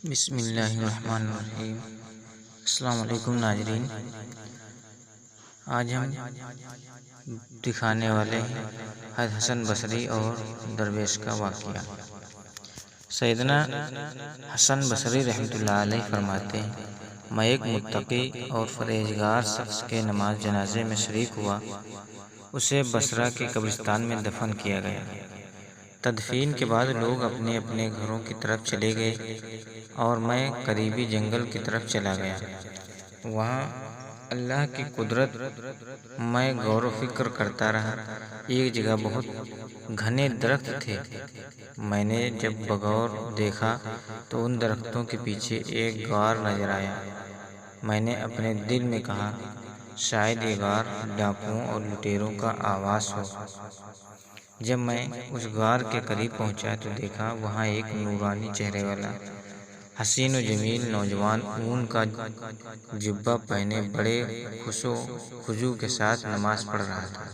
بسم اللہ الرحمن الرحیم۔ السلام علیکم ناظرین، آج ہم دکھانے والے ہیں حضرت حسن بصری اور درویش کا واقعہ۔ سیدنا حسن بصری رحمۃ اللہ علیہ فرماتے ہیں، میں ایک متقی اور پرہیزگار شخص کے نماز جنازے میں شریک ہوا۔ اسے بصرہ کے قبرستان میں دفن کیا گیا۔ تدفین کے بعد لوگ اپنے اپنے گھروں کی طرف چلے گئے اور میں قریبی جنگل کی طرف چلا گیا۔ وہاں اللہ کی قدرت میں غور و فکر کرتا رہا۔ ایک جگہ بہت گھنے درخت تھے۔ میں نے جب بغور دیکھا تو ان درختوں کے پیچھے ایک غار نظر آیا۔ میں نے اپنے دل میں کہا، شاید یہ غار ڈاکوؤں اور لٹیروں کا آواس ہو۔ جب میں اس غار کے قریب پہنچا تو دیکھا وہاں ایک نورانی چہرے والا حسین و جمیل نوجوان اون کا جبہ پہنے بڑے خضوع کے ساتھ نماز پڑھ رہا تھا۔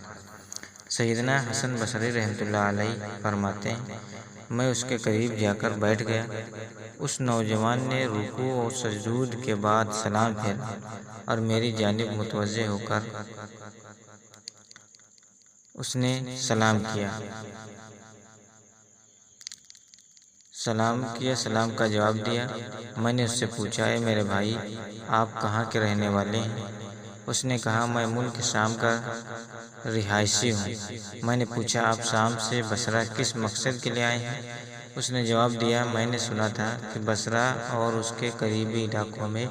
سیدنا حسن بصری رحمۃ اللہ علیہ فرماتے ہیں، میں اس کے قریب جا کر بیٹھ گیا۔ اس نوجوان نے رکوع اور سجود کے بعد سلام پھیرا اور میری جانب متوجہ ہو کر اس نے سلام کا جواب دیا۔ میں نے اس سے پوچھا، اے میرے بھائی، آپ کہاں کے رہنے والے ہیں؟ اس نے کہا، میں ملک شام کا رہائشی ہوں۔ میں نے پوچھا، آپ شام سے بصرہ کس مقصد کے لیے آئے ہیں؟ اس نے جواب دیا، میں نے سنا تھا کہ بصرہ اور اس کے قریبی علاقوں میں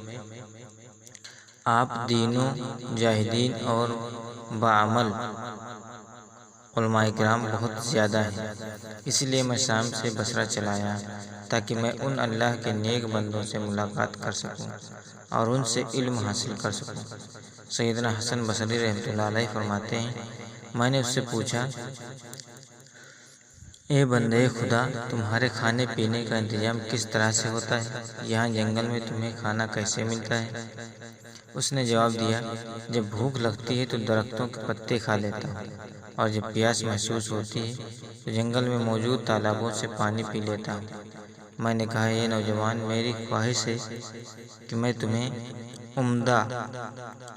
آپ دینوں، مجاہدین اور باعمل علماء کرام بہت زیادہ ہیں۔ اس لیے میں شام سے بصرہ چلا آیا تاکہ میں ان اللہ کے نیک بندوں سے ملاقات کر سکوں اور ان سے علم حاصل کر سکوں۔ سیدنا حسن بصری رحمۃ اللہ علیہ فرماتے ہیں، میں نے اس سے پوچھا، اے بندے خدا، تمہارے کھانے پینے کا انتظام کس طرح سے ہوتا ہے؟ یہاں جنگل میں تمہیں کھانا کیسے ملتا ہے؟ اس نے جواب دیا، جب بھوک لگتی ہے تو درختوں کے پتے کھا لیتا ہوں، اور جب پیاس محسوس ہوتی ہے تو جنگل میں موجود تالابوں سے پانی پی لیتا ہوں۔ میں نے کہا، اے نوجوان، میری خواہش ہے کہ میں تمہیں عمدہ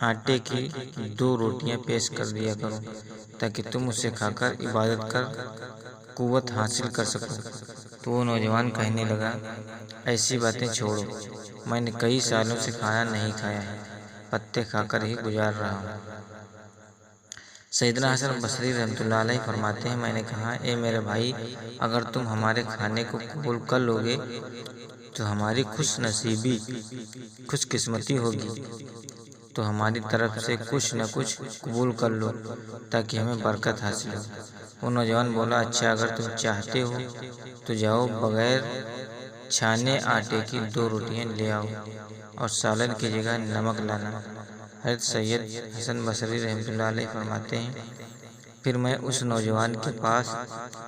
آٹے کی 2 روٹیاں پیش کر دیا کروں تاکہ تم اسے کھا کر عبادت کر قوت حاصل کر سکو۔ تو وہ نوجوان کہنے لگا، ایسی باتیں چھوڑو، میں نے کئی سالوں سے کھانا نہیں کھایا ہے، پتے کھا کر ہی گزار رہا ہوں۔ سیدنا حسن بصری رحمۃ اللہ علیہ فرماتے ہیں، میں نے کہا، اے میرے بھائی، اگر تم ہمارے کھانے کو قبول کر لو گے تو ہماری خوش قسمتی ہوگی، تو ہماری طرف سے کچھ نہ کچھ قبول کر لو تاکہ ہمیں برکت حاصل ہو۔ وہ نوجوان بولا، اچھا، اگر تم چاہتے ہو تو جاؤ، بغیر چھانے آٹے کی 2 روٹیاں لے آؤ اور سالن کی جگہ نمک لانا۔ حضرت سید حسن بصری رحمۃ اللہ علیہ فرماتے ہیں، پھر میں اس نوجوان کے پاس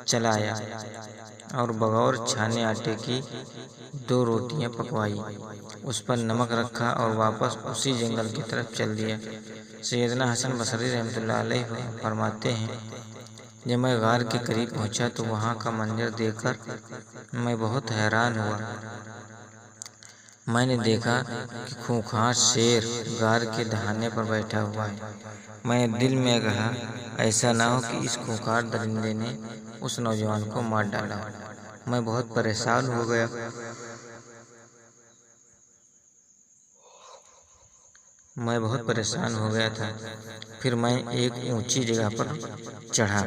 چلا آیا اور بغیر چھانے آٹے کی 2 روٹیاں پکوائی، اس پر نمک رکھا اور واپس اسی جنگل کی طرف چل دیا۔ سیدنا حسن بصری رحمۃ اللہ علیہ فرماتے ہیں، جب میں غار کے قریب پہنچا تو وہاں کا منظر دیکھ کر میں بہت حیران ہوا۔ میں نے دیکھا کہ خونخوار شیر غار کے دہانے پر بیٹھا ہوا ہے۔ میں نے دل میں کہا، ایسا نہ ہو کہ اس خونخوار درندے نے اس نوجوان کو مار ڈالا ہو۔ میں بہت پریشان ہو گیا تھا۔ پھر میں ایک اونچی جگہ پر چڑھا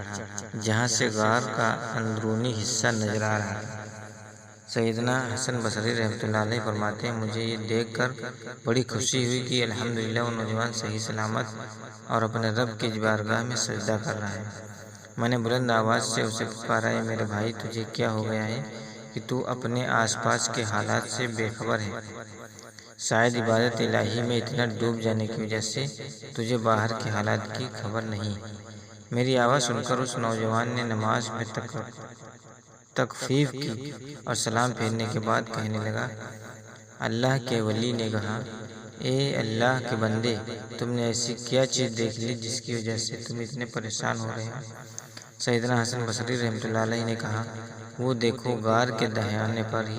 جہاں سے غار کا اندرونی حصہ نظر آ رہا تھا۔ سیدنا حسن بصری رحمۃ اللہ علیہ فرماتے ہیں، مجھے یہ دیکھ کر بڑی خوشی ہوئی کہ الحمدللہ وہ نوجوان صحیح سلامت اور اپنے رب کی بارگاہ میں سجدہ کر رہا ہے۔ میں نے بلند آواز سے اسے پکارا، اے میرے بھائی، تجھے کیا ہو گیا ہے کہ تو اپنے آس پاس کے حالات سے بے خبر ہے؟ شاید عبادت الہی میں اتنا ڈوب جانے کی وجہ سے تجھے باہر کے حالات کی خبر نہیں۔ میری آواز سن کر اس نوجوان نے نماز میں تخفیف کی اور سلام پھیرنے کے بعد کہنے لگا، اللہ کے ولی نے کہا، اے اللہ کے بندے، تم نے ایسی کیا چیز دیکھ لی جس کی وجہ سے تم اتنے پریشان ہو رہے ہو؟ سیدنا حسن بصری رحمۃ اللہ علیہ نے کہا، وہ دیکھو غار کے دہانے پر ہی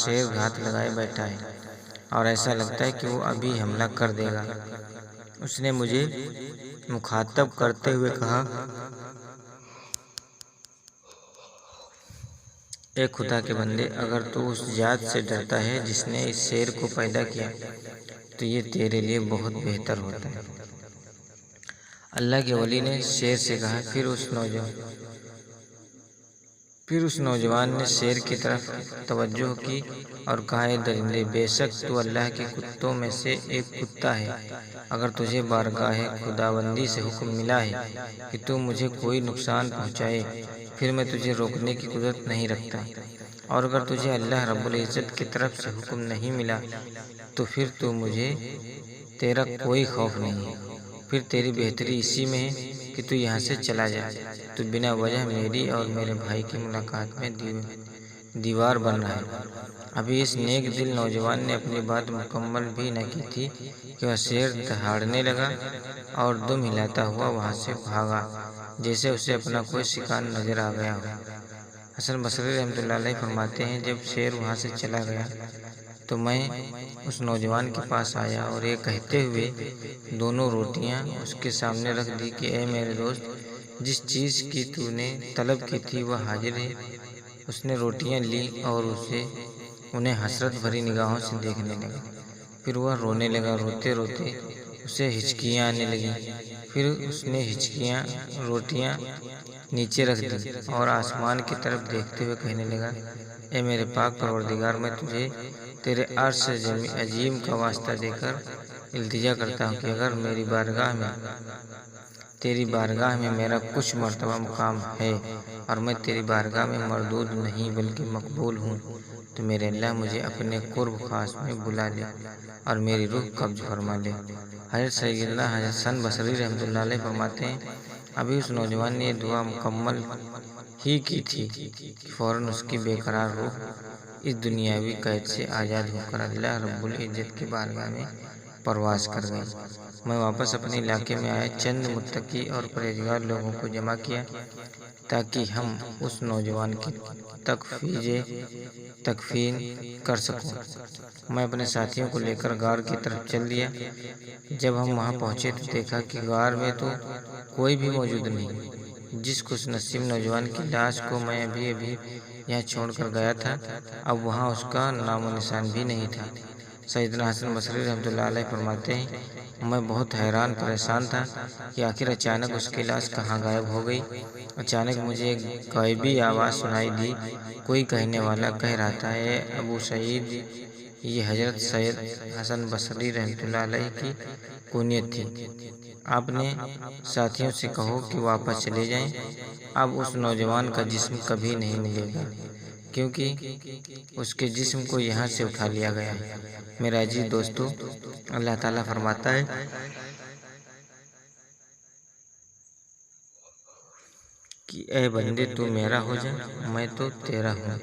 شیر گھات لگائے بیٹھا ہے اور ایسا لگتا ہے کہ وہ ابھی حملہ کر دے گا۔ اس نے مجھے مخاطب کرتے ہوئے کہا، اے خدا کے بندے، اگر تو اس ذات سے ڈرتا ہے جس نے اس شیر کو پیدا کیا تو یہ تیرے لیے بہت بہتر ہوتا ہے۔ اللہ کے ولی نے شیر سے کہا، پھر اس نوجوان نے شیر کی طرف توجہ کی اور کہا، اے درندے، بے شک تو اللہ کے کتوں میں سے ایک کتا ہے۔ اگر تجھے بارگاہ خداوندی سے حکم ملا ہے کہ تو مجھے کوئی نقصان پہنچائے، پھر میں تجھے روکنے کی قدرت نہیں رکھتا، اور اگر تجھے اللہ رب العزت کی طرف سے حکم نہیں ملا تو پھر تیرا کوئی خوف نہیں ہے۔ پھر تیری بہتری اسی میں ہے کہ تو یہاں سے چلا جا۔ تو بنا وجہ میری اور میرے بھائی کی ملاقات میں دیوار بن رہا ہے۔ ابھی اس نیک دل نوجوان نے اپنی بات مکمل بھی نہ کی تھی کہ وہ شیر دہاڑنے لگا اور دم ہلاتا ہوا وہاں سے بھاگا، جیسے اسے اپنا کوئی شکار نظر آ گیا ہو۔ حسن بصری رحمۃ اللہ علیہ فرماتے ہیں، جب شیر وہاں سے چلا گیا تو میں اس نوجوان کے پاس آیا اور یہ کہتے ہوئے دونوں روٹیاں اس کے سامنے رکھ دی کہ اے میرے دوست، جس چیز کی تو نے طلب کی تھی وہ حاضر ہے۔ اس نے روٹیاں لی اور انہیں حسرت بھری نگاہوں سے دیکھنے لگا۔ پھر وہ رونے لگا۔ روتے روتے اسے ہچکیاں آنے لگیں۔ پھر اس نے روٹیاں نیچے رکھ دی اور آسمان کی طرف دیکھتے ہوئے کہنے لگا، اے میرے پاک پروردگار، میں تجھے تیرے عرش عظیم کا واسطہ دے کر التجا کرتا ہوں کہ اگر تیری بارگاہ میں میرا کچھ مرتبہ مقام ہے اور میں تیری بارگاہ میں مردود نہیں بلکہ مقبول ہوں، تو میرے اللہ مجھے اپنے قرب خاص میں بلا لے اور میری روح قبض فرما لے۔ حضرت سیدنا حسن بصری رحمۃ اللہ علیہ فرماتے ہیں، ابھی اس نوجوان نے یہ دعا مکمل ہی کی تھی کہ فوراً اس کی بے قرار روح اس دنیاوی قید سے آزاد ہو کر اللہ رب العزت کی بارگاہ میں پرواز کر گئی۔ میں واپس اپنے علاقے میں آیا، چند متقی اور پرہیزگار لوگوں کو جمع کیا تاکہ ہم اس نوجوان کی تکفین کر سکوں۔ میں اپنے ساتھیوں کو لے کر غار کی طرف چل دیا۔ جب ہم وہاں پہنچے تو دیکھا کہ غار میں تو کوئی بھی موجود نہیں۔ جس خوش نصیب نوجوان کی لاش کو میں ابھی یہاں چھوڑ کر گیا تھا، اب وہاں اس کا نام و نشان بھی نہیں تھا۔ سیدنا حسن بصری رحمۃ اللہ علیہ فرماتے ہیں، میں بہت حیران پریشان تھا کہ آخر اچانک اس کی لاش کہاں غائب ہو گئی۔ اچانک مجھے ایک غائبی آواز سنائی دی۔ کوئی کہنے والا کہہ رہا تھا، اے ابو سعید، یہ حضرت سید حسن بصری رحمۃ اللہ علیہ کی کنیت تھی۔ آپ نے ساتھیوں سے کہو کہ واپس چلے جائیں، اب اس نوجوان کا جسم کبھی نہیں ملے گا کیونکہ اس کے جسم کو یہاں سے اٹھا لیا گیا ہے۔ میرے عزیز دوستو، اللہ تعالیٰ فرماتا ہے کہ اے بندے، تو میرا ہو جا، میں تو تیرا ہوں،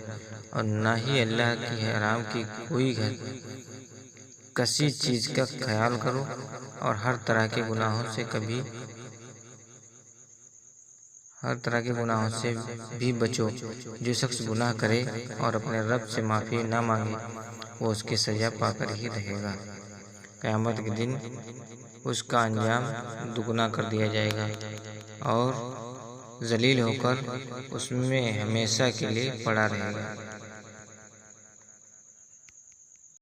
اور نہ ہی اللہ کی حرام کی کوئی کسی چیز کا خیال کرو، اور ہر طرح کے گناہوں سے بھی بچو۔ جو شخص گناہ کرے اور اپنے رب سے معافی نہ مانگے، وہ اس کی سزا پا کر ہی رہے گا۔ قیامت کے دن اس کا انجام دگنا کر دیا جائے گا اور ذلیل ہو کر اس میں ہمیشہ کے لیے پڑا رہے گا۔